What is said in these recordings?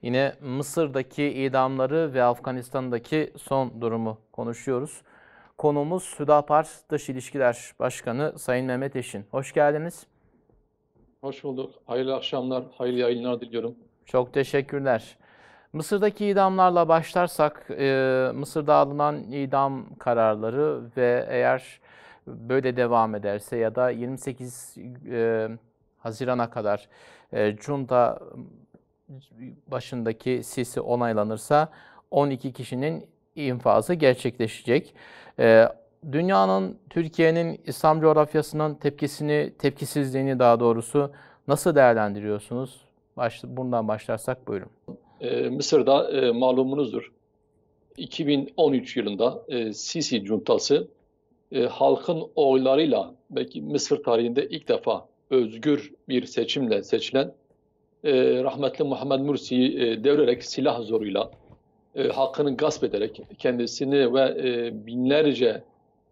Yine Mısır'daki idamları ve Afganistan'daki son durumu konuşuyoruz. Konuğumuz Hüdapar Dış İlişkiler Başkanı Sayın Mehmet Eşin. Hoş geldiniz. Hoş bulduk. Hayırlı akşamlar, hayırlı yayınlar diliyorum. Çok teşekkürler. Mısır'daki idamlarla başlarsak, Mısır'da alınan idam kararları ve eğer böyle devam ederse ya da 28 Haziran'a kadar junta başındaki Sisi onaylanırsa 12 kişinin infazı gerçekleşecek. Dünyanın, Türkiye'nin, İslam coğrafyasının tepkisizliğini daha doğrusu nasıl değerlendiriyorsunuz? Bundan başlarsak buyurun. Mısır'da malumunuzdur. 2013 yılında Sisi cuntası halkın oylarıyla belki Mısır tarihinde ilk defa özgür bir seçimle seçilen rahmetli Muhammed Mursi'yi devirerek silah zoruyla hakkını gasp ederek kendisini ve binlerce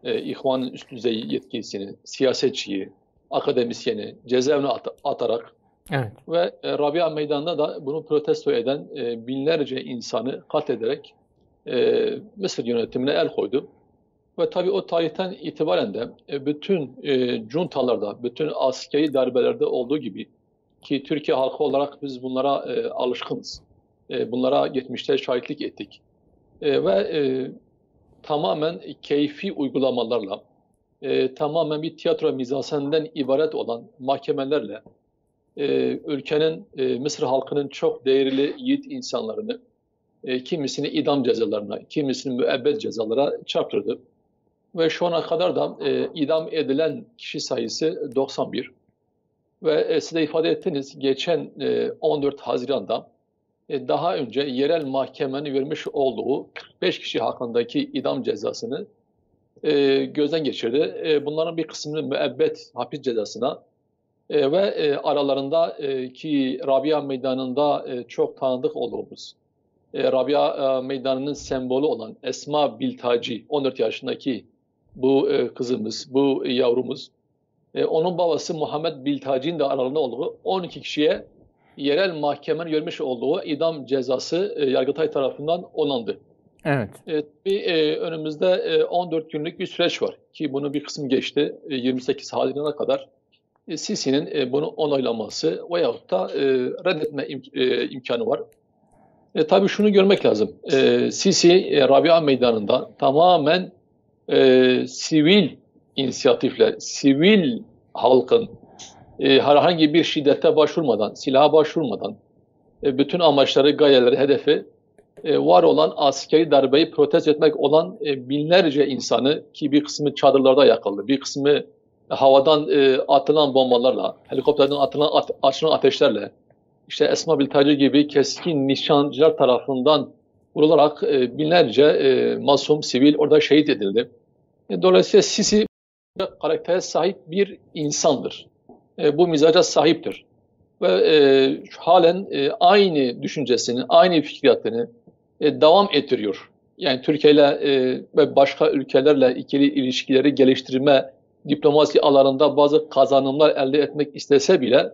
İhvan'ın üst düzey yetkilisini, siyasetçiyi, akademisyeni cezaevine atarak Evet. ve Rabia Meydanı'nda da bunu protesto eden binlerce insanı katlederek Mısır yönetimine el koydu. Ve tabii o tarihten itibaren de bütün juntalarda, bütün askeri darbelerde olduğu gibi ki Türkiye halkı olarak biz bunlara alışkınız. Bunlara geçmişte şahitlik ettik. Ve tamamen keyfi uygulamalarla, tamamen bir tiyatro mizanseninden ibaret olan mahkemelerle ülkenin, Mısır halkının çok değerli yiğit insanlarını kimisini idam cezalarına, kimisini müebbet cezalara çarptırdı. Ve şu ana kadar da idam edilen kişi sayısı 91. Ve siz de ifade ettiniz, geçen 14 Haziran'da daha önce yerel mahkemenin vermiş olduğu 45 kişi hakkındaki idam cezasını gözden geçirdi. Bunların bir kısmını müebbet hapis cezasına ve aralarında ki Rabia Meydanı'nda çok tanıdık olduğumuz, Rabia Meydanı'nın sembolü olan Esma Biltaci, 14 yaşındaki bu kızımız, bu yavrumuz, onun babası Muhammed Biltaci'nin de aralarında olduğu 12 kişiye yerel mahkemenin vermiş olduğu idam cezası Yargıtay tarafından onandı. Evet. Önümüzde 14 günlük bir süreç var ki bunun bir kısmı geçti. 28 Haziran'a kadar Sisi'nin bunu onaylaması veyahut da reddetme imkanı var. Tabii şunu görmek lazım. Sisi Rabia Meydanı'nda tamamen sivil inisiyatifle, sivil halkın herhangi bir şiddete başvurmadan, silaha başvurmadan bütün amaçları, gayeleri, hedefi var olan askeri darbeyi protesto etmek olan binlerce insanı ki bir kısmı çadırlarda yakıldı, bir kısmı havadan atılan bombalarla, helikopterden açılan ateşlerle, işte Esma Biltaci gibi keskin nişancılar tarafından vurularak binlerce masum sivil orada şehit edildi. Dolayısıyla Sisi karaktere sahip bir insandır. Bu mizaca sahiptir. Ve halen aynı düşüncesini, aynı fikriyatını devam ettiriyor. Yani Türkiye ile ve başka ülkelerle ikili ilişkileri geliştirme, diplomasi alanında bazı kazanımlar elde etmek istese bile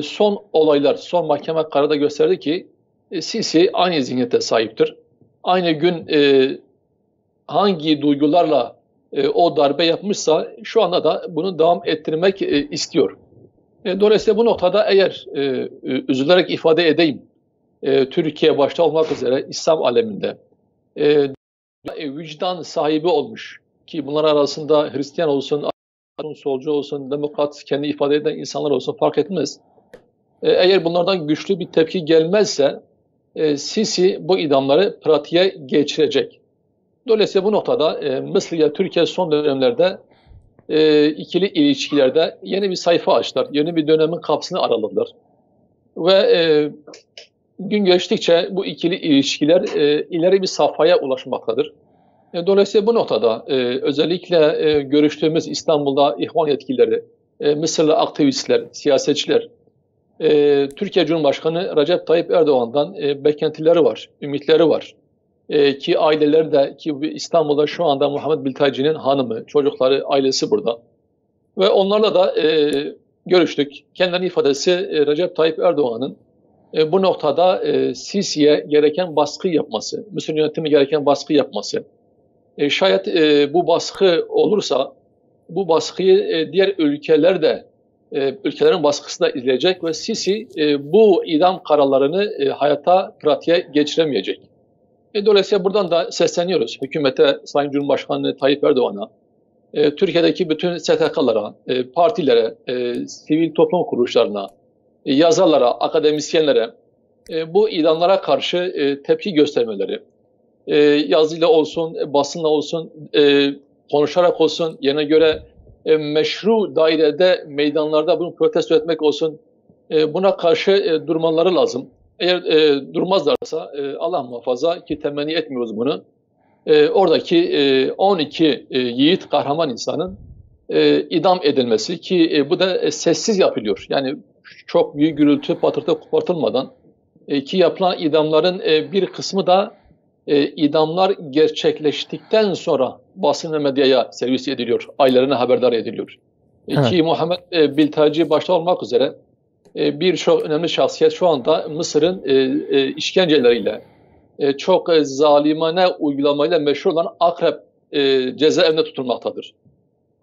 son olaylar, son mahkeme kararı da gösterdi ki Sisi aynı zihniyete sahiptir. Aynı gün hangi duygularla o darbe yapmışsa şu anda da bunu devam ettirmek istiyor. Dolayısıyla bu noktada eğer üzülerek ifade edeyim, Türkiye başta olmak üzere İslam aleminde vicdan sahibi olmuş ki bunlar arasında Hristiyan olsun, solcu olsun, demokrat kendi ifade eden insanlar olsun fark etmez. Eğer bunlardan güçlü bir tepki gelmezse Sisi bu idamları pratiğe geçirecek. Dolayısıyla bu noktada Mısır ile Türkiye son dönemlerde ikili ilişkilerde yeni bir sayfa açtılar. Yeni bir dönemin kapısını araladılar. Ve gün geçtikçe bu ikili ilişkiler ileri bir safhaya ulaşmaktadır. Dolayısıyla bu noktada özellikle görüştüğümüz İstanbul'da İhvan yetkilileri, Mısırlı aktivistler, siyasetçiler, Türkiye Cumhurbaşkanı Recep Tayyip Erdoğan'dan beklentileri var, ümitleri var. Ki aileleri de ki İstanbul'da şu anda Muhammed Biltaci'nin hanımı, çocukları, ailesi burada. Ve onlarla da görüştük. Kendilerinin ifadesi Recep Tayyip Erdoğan'ın Bu noktada Sisi'ye gereken baskı yapması, Mısır yönetimi gereken baskı yapması. Şayet bu baskı olursa bu baskıyı diğer ülkeler de ülkelerin baskısı da izleyecek ve Sisi bu idam kararlarını pratiğe geçiremeyecek. Dolayısıyla buradan da sesleniyoruz hükümete, Sayın Cumhurbaşkanı Tayyip Erdoğan'a, Türkiye'deki bütün STK'lara, partilere, sivil toplum kuruluşlarına, yazarlara, akademisyenlere bu idamlara karşı tepki göstermeleri, yazıyla olsun, basınla olsun, konuşarak olsun, yerine göre meşru dairede, meydanlarda bunu protesto etmek olsun, buna karşı durmaları lazım. Eğer durmazlarsa Allah muhafaza ki temenni etmiyoruz bunu. Oradaki 12 yiğit kahraman insanın idam edilmesi ki bu da sessiz yapılıyor. Yani çok büyük gürültü patırtı kopartılmadan ki yapılan idamların bir kısmı da idamlar gerçekleştikten sonra basın ve medyaya servis ediliyor. Ailelerine haberdar ediliyor. Evet. Ki Muhammed Biltaci başta olmak üzere birçok önemli şahsiyet şu anda Mısır'ın işkenceleriyle, çok zalimane uygulamayla meşhur olan Akrep cezaevinde tutulmaktadır.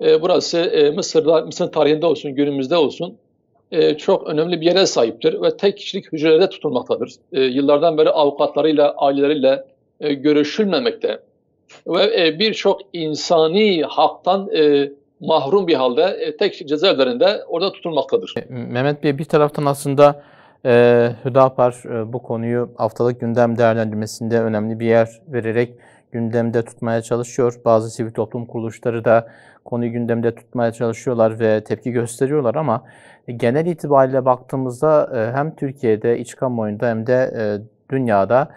Burası Mısır tarihinde olsun, günümüzde olsun çok önemli bir yere sahiptir ve tek kişilik hücrelerde tutulmaktadır. Yıllardan beri avukatlarıyla, aileleriyle görüşülmemekte ve birçok insani haktan mahrum bir halde tek kişilik cezaevlerinde orada tutulmaktadır. Mehmet Bey, bir taraftan aslında Hüdapar bu konuyu haftalık gündem değerlendirmesinde önemli bir yer vererek gündemde tutmaya çalışıyor. Bazı sivil toplum kuruluşları da konuyu gündemde tutmaya çalışıyorlar ve tepki gösteriyorlar ama genel itibariyle baktığımızda hem Türkiye'de, iç kamuoyunda hem de dünyada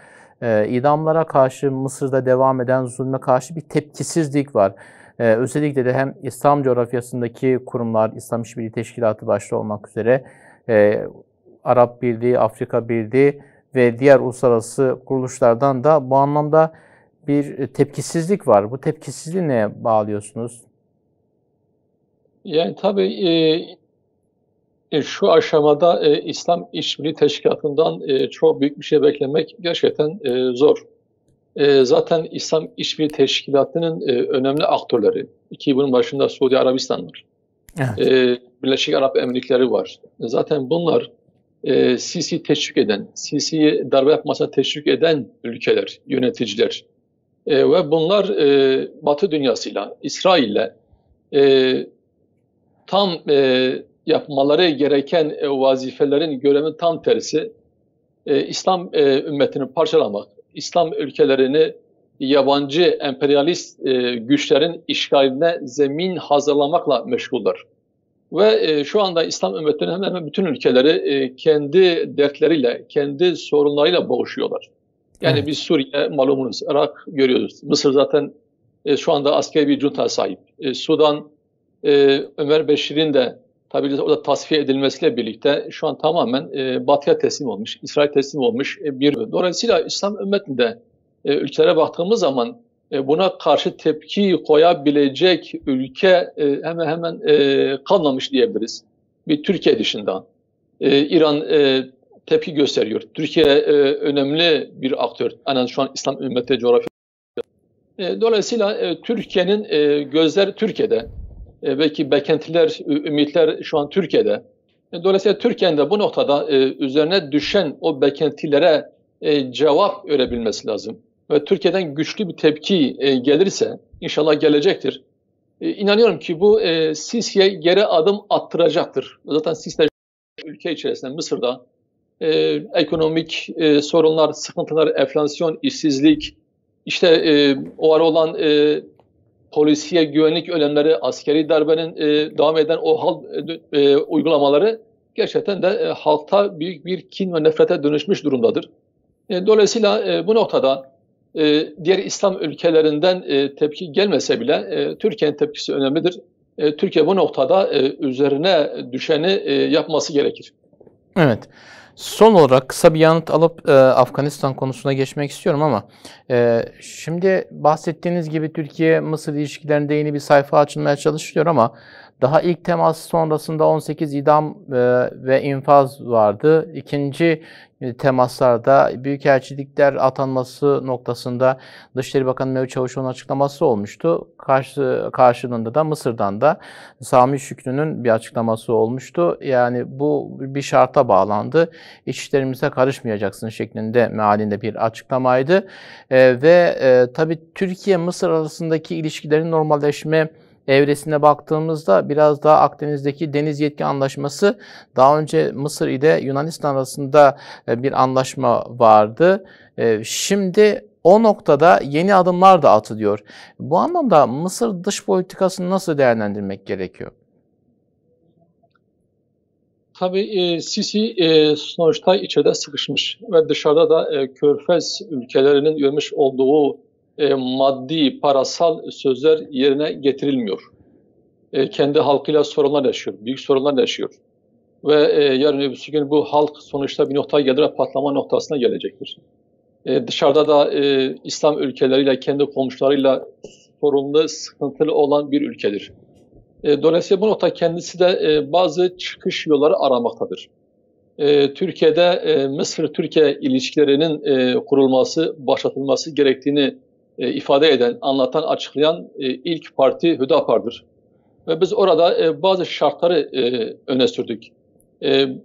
idamlara karşı, Mısır'da devam eden zulme karşı bir tepkisizlik var. Özellikle de hem İslam coğrafyasındaki kurumlar, İslam İşbirliği Teşkilatı başta olmak üzere Arap Birliği, Afrika Birliği ve diğer uluslararası kuruluşlardan da bu anlamda bir tepkisizlik var. Bu tepkisizliği neye bağlıyorsunuz? Yani tabii şu aşamada İslam İşbirliği Teşkilatı'ndan çok büyük bir şey beklemek gerçekten zor. Zaten İslam İşbirliği Teşkilatı'nın önemli aktörleri, ki bunun başında Suudi Arabistan var, evet. Birleşik Arap Emirlikleri var. Zaten bunlar Sisi'yi teşvik eden, Sisi'yi darbe yapmasına teşvik eden ülkeler, yöneticiler. Ve bunlar Batı dünyasıyla, İsrail'le tam yapmaları gereken vazifelerin, görevin tam tersi İslam ümmetini parçalamak, İslam ülkelerini yabancı emperyalist güçlerin işgaline zemin hazırlamakla meşguller. Ve şu anda İslam ümmetinin hemen hemen bütün ülkeleri kendi dertleriyle, kendi sorunlarıyla boğuşuyorlar. Yani evet. Biz Suriye malumunuz, Irak görüyoruz. Mısır zaten şu anda askeri bir junta sahip. Sudan, Ömer Beşir'in de tabii orada tasfiye edilmesiyle birlikte şu an tamamen Batı'ya teslim olmuş, İsrail teslim olmuş bir. Dolayısıyla İslam ümmetinde ülkelere baktığımız zaman buna karşı tepki koyabilecek ülke hemen hemen kalmamış diyebiliriz. Bir Türkiye dışında. İran tepki gösteriyor. Türkiye önemli bir aktör. Yani şu an İslam ümmeti coğrafyasında. Dolayısıyla Türkiye'nin gözleri Türkiye'de. Belki beklentiler, ümitler şu an Türkiye'de. Dolayısıyla Türkiye'nin de bu noktada üzerine düşen o beklentilere cevap verebilmesi lazım. Ve Türkiye'den güçlü bir tepki gelirse, inşallah gelecektir. İnanıyorum ki bu Sisi'ye geri adım attıracaktır. Zaten Sisi ülke içerisinde, Mısır'da ekonomik sorunlar, sıkıntılar, enflasyon, işsizlik, işte o ara olan polisiye güvenlik önlemleri, askeri darbenin devam eden o uygulamaları gerçekten de halkta büyük bir kin ve nefrete dönüşmüş durumdadır. Dolayısıyla bu noktada diğer İslam ülkelerinden tepki gelmese bile Türkiye'nin tepkisi önemlidir. Türkiye bu noktada üzerine düşeni yapması gerekir. Evet. Son olarak kısa bir yanıt alıp Afganistan konusuna geçmek istiyorum ama şimdi bahsettiğiniz gibi Türkiye-Mısır ilişkilerinde yeni bir sayfa açılmaya çalışıyor ama Daha ilk temas sonrasında 18 idam ve infaz vardı. İkinci temaslarda büyükelçilikler atanması noktasında Dışişleri Bakanı Mevlüt Çavuşoğlu'nun açıklaması olmuştu. Karşılığında da Mısır'dan da Sami Şükrü'nün bir açıklaması olmuştu. Yani bu bir şarta bağlandı. İç işlerimize karışmayacaksın şeklinde mealinde bir açıklamaydı. Tabii Türkiye-Mısır arasındaki ilişkilerin normalleşme evresine baktığımızda biraz daha Akdeniz'deki deniz yetki anlaşması, daha önce Mısır ile Yunanistan arasında bir anlaşma vardı. Şimdi o noktada yeni adımlar da atılıyor. Bu anlamda Mısır dış politikasını nasıl değerlendirmek gerekiyor? Tabii Sisi sonuçta içeride sıkışmış ve dışarıda da Körfez ülkelerinin görmüş olduğu maddi, parasal sözler yerine getirilmiyor. Kendi halkıyla sorunlar yaşıyor, büyük sorunlar yaşıyor. Ve yarın öbür gün bu halk sonuçta bir noktaya gelir ve patlama noktasına gelecektir. Dışarıda da İslam ülkeleriyle, kendi komşularıyla sorunlu, sıkıntılı olan bir ülkedir. Dolayısıyla bu nokta kendisi de bazı çıkış yolları aramaktadır. Türkiye'de Mısır-Türkiye ilişkilerinin kurulması, başlatılması gerektiğini ifade eden, anlatan, açıklayan ilk parti Hüdapar'dır. Ve biz orada bazı şartları öne sürdük.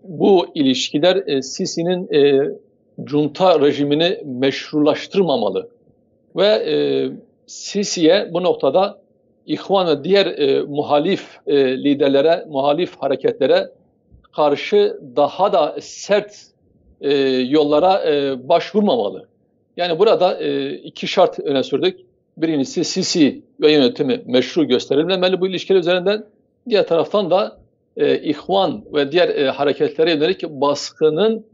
Bu ilişkiler Sisi'nin junta rejimini meşrulaştırmamalı. Ve Sisi'ye bu noktada İhvan ve diğer muhalif liderlere, muhalif hareketlere karşı daha da sert yollara başvurmamalı. Yani burada iki şart öne sürdük. Birincisi Sisi ve yönetimi meşru gösterilmemeli bu ilişkiler üzerinden. Diğer taraftan da İhvan ve diğer hareketlere yönelik baskının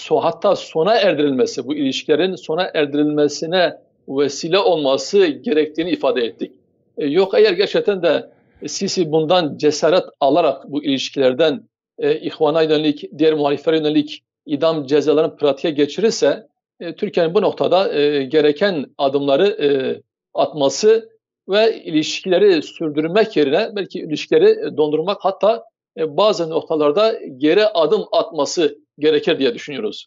hatta sona erdirilmesi, bu ilişkilerin sona erdirilmesine vesile olması gerektiğini ifade ettik. Yok eğer gerçekten de Sisi bundan cesaret alarak bu ilişkilerden İhvan'a yönelik, diğer muhaliflere yönelik idam cezalarını pratiğe geçirirse Türkiye'nin bu noktada gereken adımları atması ve ilişkileri sürdürmek yerine belki ilişkileri dondurmak, hatta bazı noktalarda geri adım atması gerekir diye düşünüyoruz.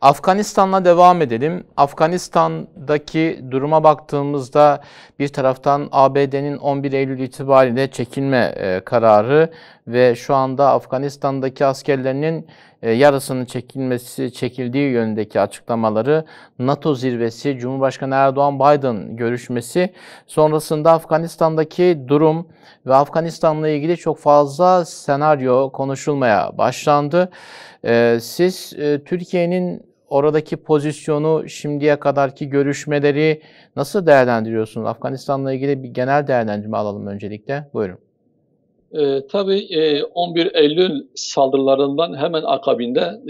Afganistan'la devam edelim. Afganistan'daki duruma baktığımızda bir taraftan ABD'nin 11 Eylül itibariyle çekilme kararı ve şu anda Afganistan'daki askerlerinin yarısının çekildiği yönündeki açıklamaları, NATO zirvesi, Cumhurbaşkanı Erdoğan-Biden görüşmesi sonrasında Afganistan'daki durum ve Afganistan'la ilgili çok fazla senaryo konuşulmaya başlandı. Siz Türkiye'nin oradaki pozisyonu, şimdiye kadarki görüşmeleri nasıl değerlendiriyorsunuz? Afganistan'la ilgili bir genel değerlendirme alalım öncelikle. Buyurun. Tabii 11 Eylül saldırılarından hemen akabinde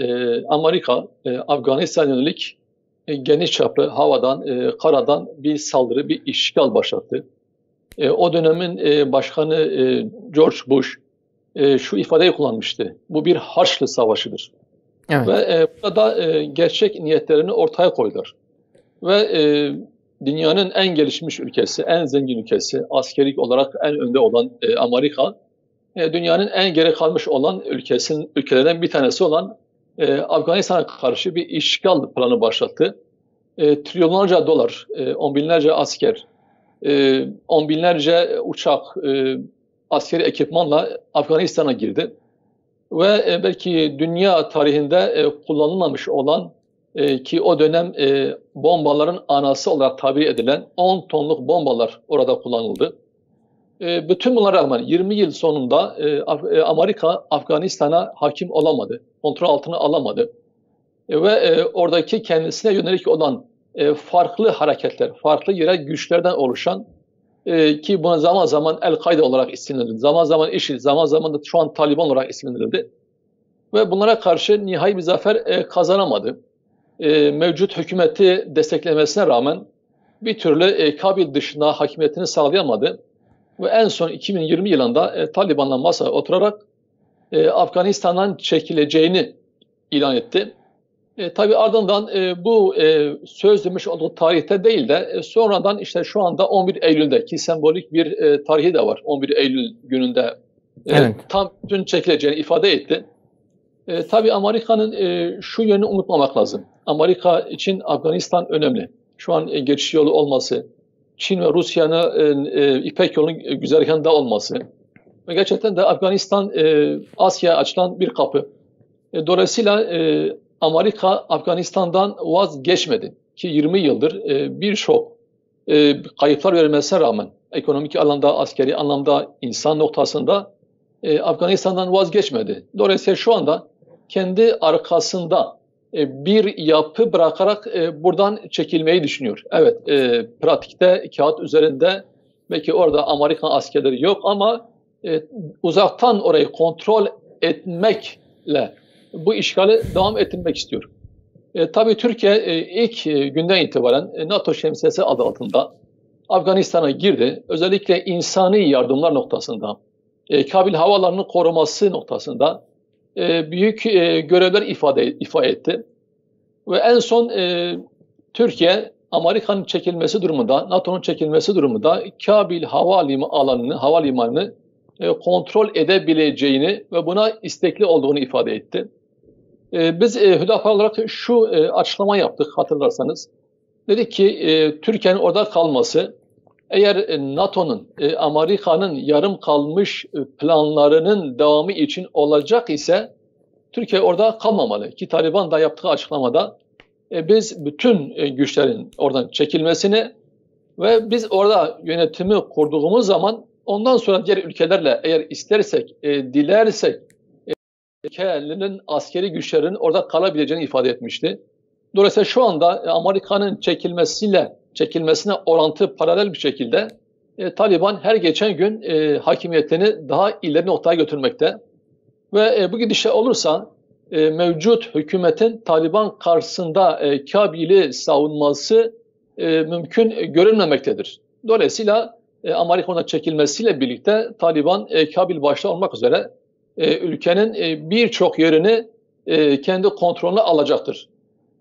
Amerika, Afganistan'a yönelik geniş çaplı havadan, karadan bir saldırı, bir işgal başlattı. O dönemin başkanı George Bush şu ifadeyi kullanmıştı. Bu bir Haçlı Savaşı'dır. Evet. Ve burada gerçek niyetlerini ortaya koydular. Ve dünyanın en gelişmiş ülkesi, en zengin ülkesi, askerik olarak en önde olan Amerika, dünyanın en geri kalmış olan ülkelerden bir tanesi olan Afganistan'a karşı bir işgal planı başlattı. Trilyonlarca dolar, on binlerce asker, on binlerce uçak, askeri ekipmanla Afganistan'a girdi. Ve belki dünya tarihinde kullanılmamış olan ki o dönem bombaların anası olarak tabir edilen 10 tonluk bombalar orada kullanıldı. Bütün bunlara rağmen 20 yıl sonunda Amerika Afganistan'a hakim olamadı, kontrol altına alamadı. Ve oradaki kendisine yönelik olan farklı hareketler, farklı yerel güçlerden oluşan ki buna zaman zaman El-Kaide olarak isimlendirildi, zaman zaman IŞİD, zaman zaman da şu an Taliban olarak isimlendirildi. Ve bunlara karşı nihai bir zafer kazanamadı. Mevcut hükümeti desteklemesine rağmen bir türlü Kabil dışında hakimiyetini sağlayamadı. Ve en son 2020 yılında Taliban'la masaya oturarak Afganistan'dan çekileceğini ilan etti. Tabii ardından bu söz demiş olduğu tarihte değil de sonradan işte şu anda 11 Eylül'de ki sembolik bir tarihi de var. 11 Eylül gününde Evet. tam dün çekileceğini ifade etti. Tabii Amerika'nın şu yönünü unutmamak lazım. Amerika için Afganistan önemli. Şu an geçiş yolu olması, Çin ve Rusya'nın İpek yolunun güzergahında olması ve gerçekten de Afganistan Asya'ya açılan bir kapı. Dolayısıyla Amerika Afganistan'dan vazgeçmedi ki 20 yıldır birçok kayıplar vermesine rağmen ekonomik alanda, askeri anlamda, insan noktasında Afganistan'dan vazgeçmedi. Dolayısıyla şu anda kendi arkasında bir yapı bırakarak buradan çekilmeyi düşünüyor. Evet, pratikte, kağıt üzerinde belki orada Amerikan askerleri yok ama uzaktan orayı kontrol etmekle bu işgali devam ettirmek istiyor. Tabii Türkiye ilk günden itibaren NATO şemsiyesi adı altında Afganistan'a girdi. Özellikle insani yardımlar noktasında, Kabil havalarının koruması noktasında büyük görevler ifade etti. Ve en son Türkiye, Amerika'nın çekilmesi durumunda, NATO'nun çekilmesi durumunda Kabil havalimanını kontrol edebileceğini ve buna istekli olduğunu ifade etti. Biz Hüdapar olarak şu açıklama yaptık hatırlarsanız. Dedik ki Türkiye'nin orada kalması eğer NATO'nun, Amerika'nın yarım kalmış planlarının devamı için olacak ise Türkiye orada kalmamalı. Ki Taliban da yaptığı açıklamada biz bütün güçlerin oradan çekilmesini ve biz orada yönetimi kurduğumuz zaman ondan sonra diğer ülkelerle eğer istersek, dilersek ülkelerinin askeri güçlerinin orada kalabileceğini ifade etmişti. Dolayısıyla şu anda Amerika'nın çekilmesine orantı paralel bir şekilde Taliban her geçen gün hakimiyetini daha ileri noktaya götürmekte. Ve bu gidişle olursa mevcut hükümetin Taliban karşısında Kabil'i savunması mümkün görünmemektedir. Dolayısıyla Amerika'nın çekilmesiyle birlikte Taliban Kabil başta olmak üzere ülkenin birçok yerini kendi kontrolüne alacaktır.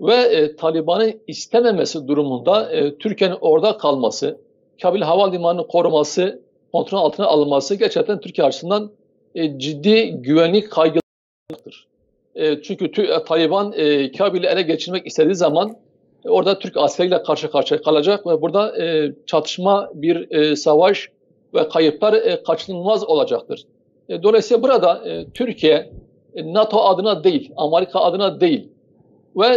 Ve Taliban'ın istememesi durumunda Türkiye'nin orada kalması, Kabil Havalimanı'nı koruması, kontrol altına alınması gerçekten Türkiye açısından ciddi güvenlik kaygılarıdır. Çünkü Taliban Kabil'i ele geçirmek istediği zaman orada Türk askeriyle karşı karşıya kalacak ve burada çatışma, bir savaş ve kayıplar kaçınılmaz olacaktır. Dolayısıyla burada Türkiye NATO adına değil, Amerika adına değil ve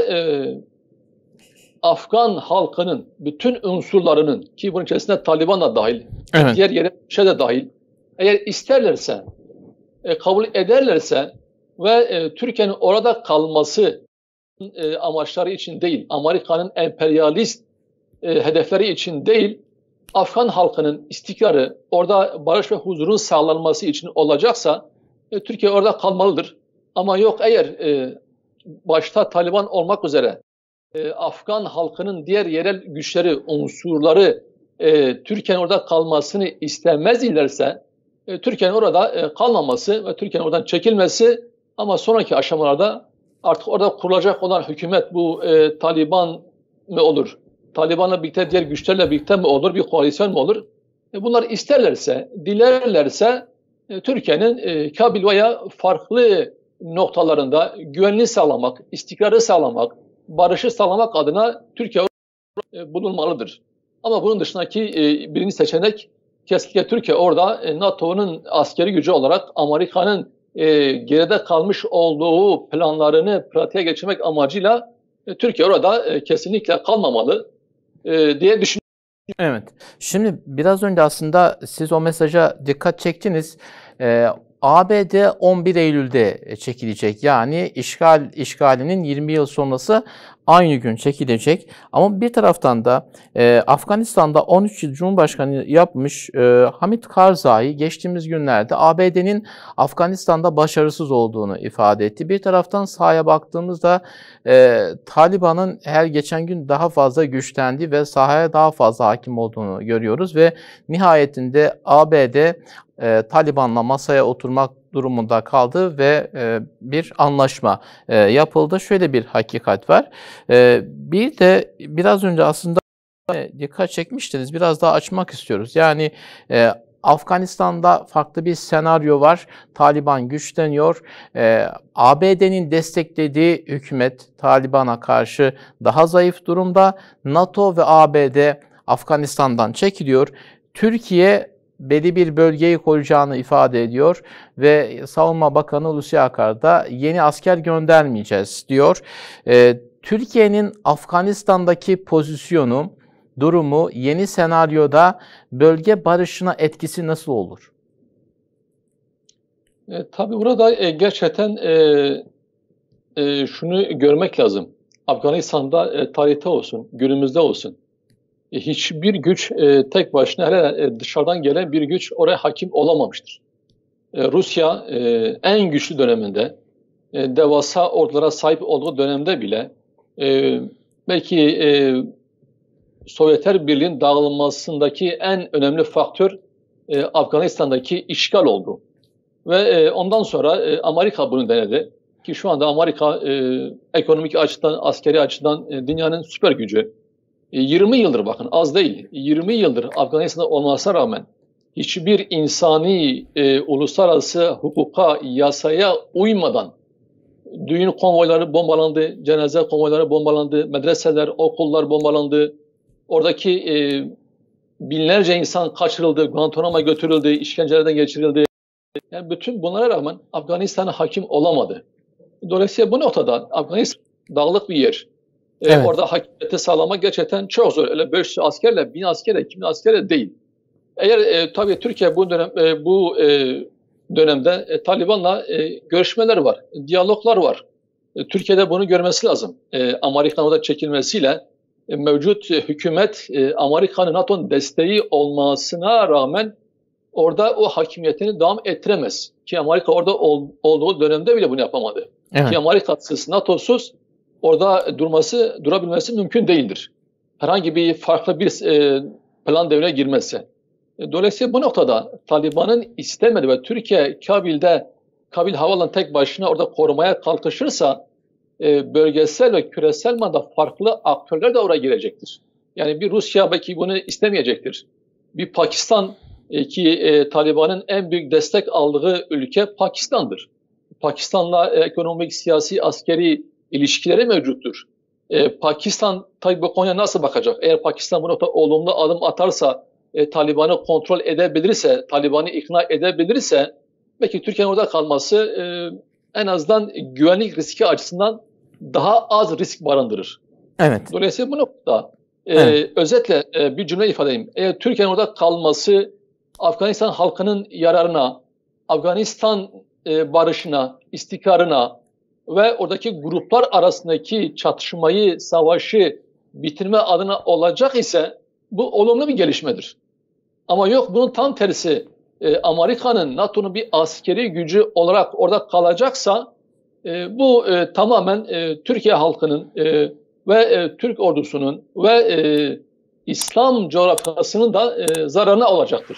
Afgan halkının bütün unsurlarının ki bunun içerisinde Taliban da dahil, evet, diğer yere de dahil, eğer isterlerse, kabul ederlerse ve Türkiye'nin orada kalması amaçları için değil, Amerika'nın emperyalist hedefleri için değil, Afgan halkının istikrarı, orada barış ve huzurun sağlanması için olacaksa Türkiye orada kalmalıdır. Ama yok eğer başta Taliban olmak üzere Afgan halkının diğer yerel güçleri, unsurları Türkiye'nin orada kalmasını istemez ilerse Türkiye'nin orada kalmaması ve Türkiye'nin oradan çekilmesi ama sonraki aşamalarda artık orada kurulacak olan hükümet bu Taliban mı olur? Taliban'la birlikte diğer güçlerle birlikte mi olur? Bir koalisyon mu olur? Bunlar isterlerse, dilerlerse Türkiye'nin Kabil veya farklı noktalarında güvenliği sağlamak, istikrarı sağlamak, barışı sağlamak adına Türkiye bulunmalıdır. Ama bunun dışındaki birinci seçenek kesinlikle Türkiye orada NATO'nun askeri gücü olarak Amerika'nın geride kalmış olduğu planlarını pratiğe geçirmek amacıyla Türkiye orada kesinlikle kalmamalı diye düşünüyorum. Evet. Şimdi biraz önce aslında siz o mesaja dikkat çektiniz. ABD 11 Eylül'de çekilecek. Yani işgalinin 20 yıl sonrası aynı gün çekilecek. Ama bir taraftan da Afganistan'da 13 yıl Cumhurbaşkanı yapmış Hamid Karzai geçtiğimiz günlerde ABD'nin Afganistan'da başarısız olduğunu ifade etti. Bir taraftan sahaya baktığımızda Taliban'ın her geçen gün daha fazla güçlendiği ve sahaya daha fazla hakim olduğunu görüyoruz ve nihayetinde ABD Taliban'la masaya oturmak durumunda kaldı ve bir anlaşma yapıldı. Şöyle bir hakikat var. Bir de biraz önce aslında dikkat çekmiştiniz. Biraz daha açmak istiyoruz. Yani Afganistan'da farklı bir senaryo var. Taliban güçleniyor. ABD'nin desteklediği hükümet Taliban'a karşı daha zayıf durumda. NATO ve ABD Afganistan'dan çekiliyor. Türkiye belli bir bölgeyi koruyacağını ifade ediyor ve Savunma Bakanı Hulusi Akar da yeni asker göndermeyeceğiz diyor. Türkiye'nin Afganistan'daki pozisyonu, durumu yeni senaryoda bölge barışına etkisi nasıl olur? Tabii burada gerçekten şunu görmek lazım. Afganistan'da tarihte olsun, günümüzde olsun. Hiçbir güç tek başına, hele dışarıdan gelen bir güç oraya hakim olamamıştır. Rusya en güçlü döneminde, devasa ordulara sahip olduğu dönemde bile belki Sovyetler Birliği'nin dağılmasındaki en önemli faktör Afganistan'daki işgal oldu. Ve ondan sonra Amerika bunu denedi. Ki şu anda Amerika ekonomik açıdan, askeri açıdan dünyanın süper gücü. 20 yıldır, bakın az değil, 20 yıldır Afganistan'da olmasına rağmen hiçbir insani uluslararası hukuka, yasaya uymadan düğün konvoyları bombalandı, cenaze konvoyları bombalandı, medreseler, okullar bombalandı. Oradaki binlerce insan kaçırıldı, Guantanamo'ya götürüldü, işkencelerden geçirildi. Yani bütün bunlara rağmen Afganistan'a hakim olamadı. Dolayısıyla bu noktada Afganistan dağlık bir yer. Evet. Orada hakimiyeti sağlamak gerçekten çok zor. Öyle 500 askerle, 1000 askerle, 2000 askerle değil. Eğer tabii Türkiye bu dönemde Taliban'la görüşmeler var, diyaloglar var. Türkiye'de bunu görmesi lazım. Amerika'nın orada çekilmesiyle mevcut hükümet Amerika'nın NATO'nun desteği olmasına rağmen orada o hakimiyetini devam ettiremez. Ki Amerika orada olduğu dönemde bile bunu yapamadı. Evet. Ki Amerika'sız, NATO'suz orada durabilmesi mümkün değildir. Herhangi bir farklı bir plan devreye girmezse. Dolayısıyla bu noktada Taliban'ın istemediği ve Türkiye Kabil Havaalanı tek başına orada korumaya kalkışırsa bölgesel ve küresel manada farklı aktörler de oraya girecektir. Yani bir Rusya belki bunu istemeyecektir. Bir Pakistan ki Taliban'ın en büyük destek aldığı ülke Pakistan'dır. Pakistan'la ekonomik, siyasi, askeri ilişkileri mevcuttur. Pakistan tabii bu konuya nasıl bakacak? Eğer Pakistan bu noktada olumlu adım atarsa, Taliban'ı kontrol edebilirse, Taliban'ı ikna edebilirse belki Türkiye'nin orada kalması en azından güvenlik riski açısından daha az risk barındırır. Evet. Dolayısıyla bu noktada özetle bir cümle ifade edeyim. Eğer Türkiye'nin orada kalması Afganistan halkının yararına, Afganistan barışına, istikrarına ve oradaki gruplar arasındaki çatışmayı, savaşı bitirme adına olacak ise bu olumlu bir gelişmedir. Ama yok, bunun tam tersi Amerika'nın, NATO'nun bir askeri gücü olarak orada kalacaksa bu tamamen Türkiye halkının ve Türk ordusunun ve İslam coğrafyasının da zararına olacaktır.